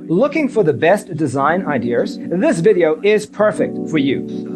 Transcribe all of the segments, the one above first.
Looking for the best design ideas? This video is perfect for you.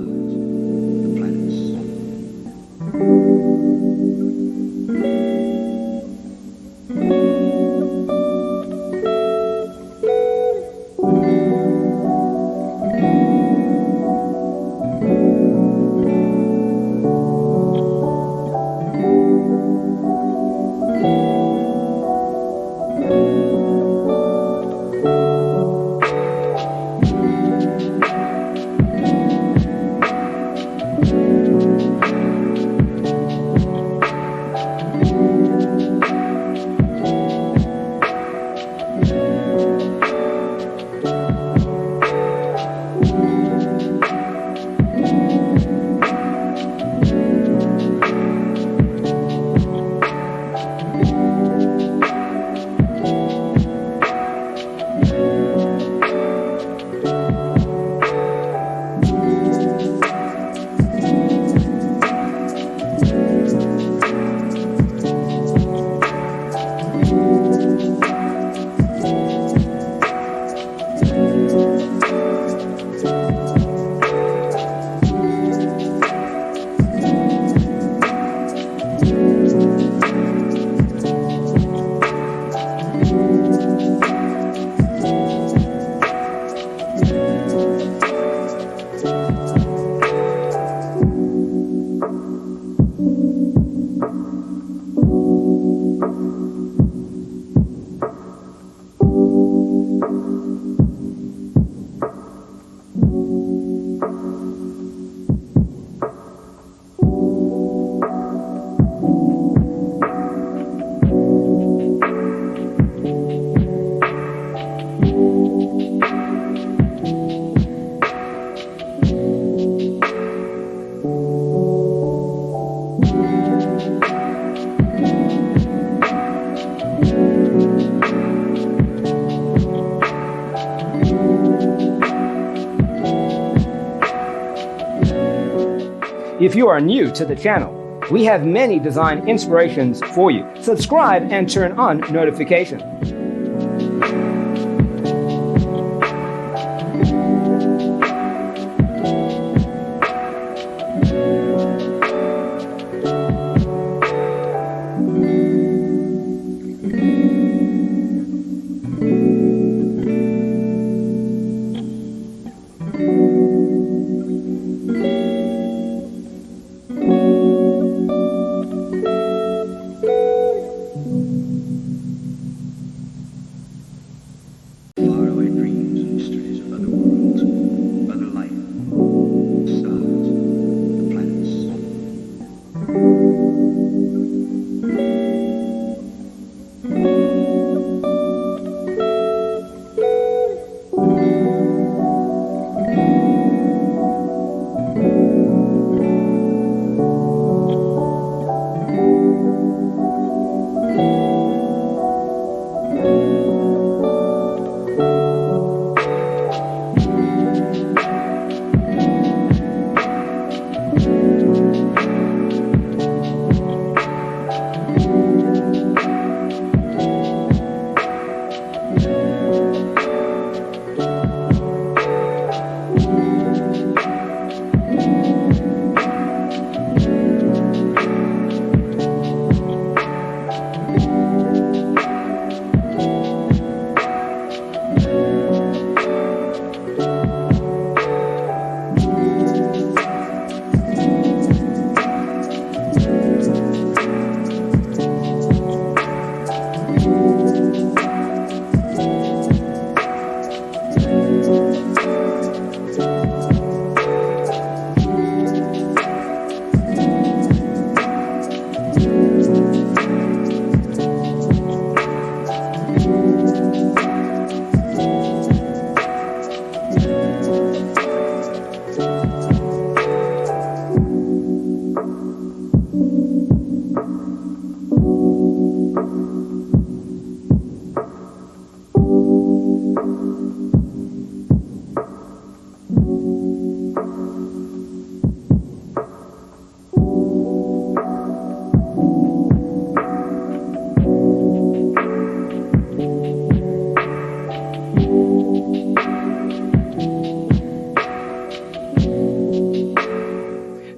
If you are new to the channel, we have many design inspirations for you. Subscribe and turn on notifications.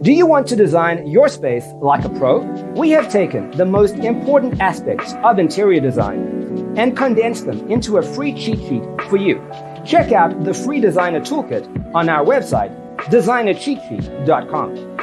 Do you want to design your space like a pro? We have taken the most important aspects of interior design and condensed them into a free cheat sheet for you. Check out the free designer toolkit on our website, designercheatsheet.com.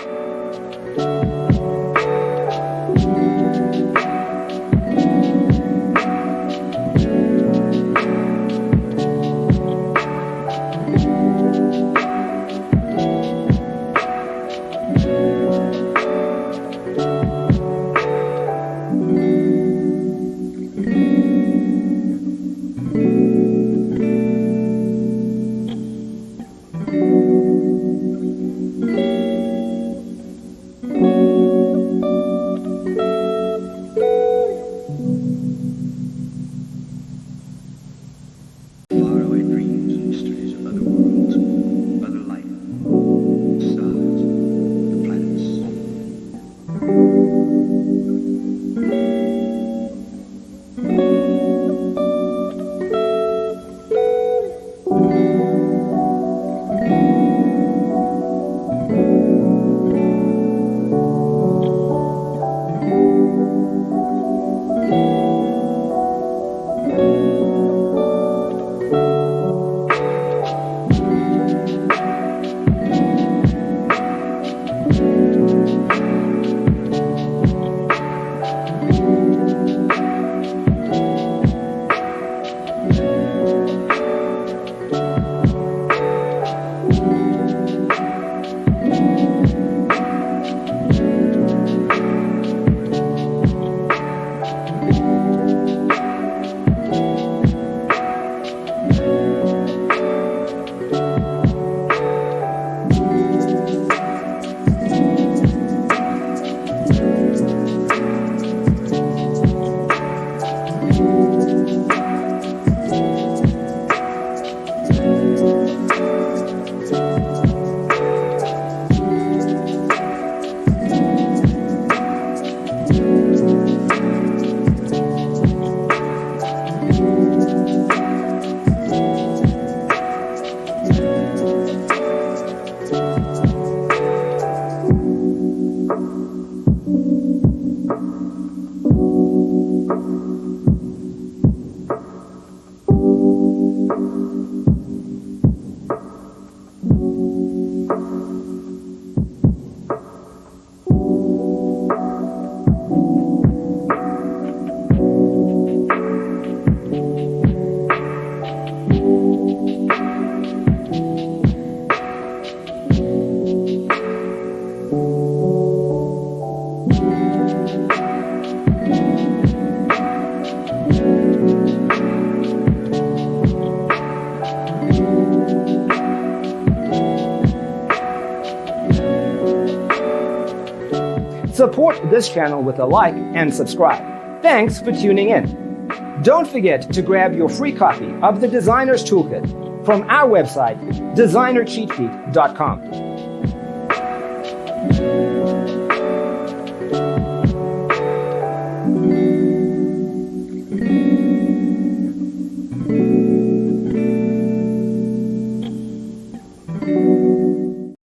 Support this channel with a like and subscribe. Thanks for tuning in. Don't forget to grab your free copy of the Designer's Toolkit from our website, designercheatsheet.com.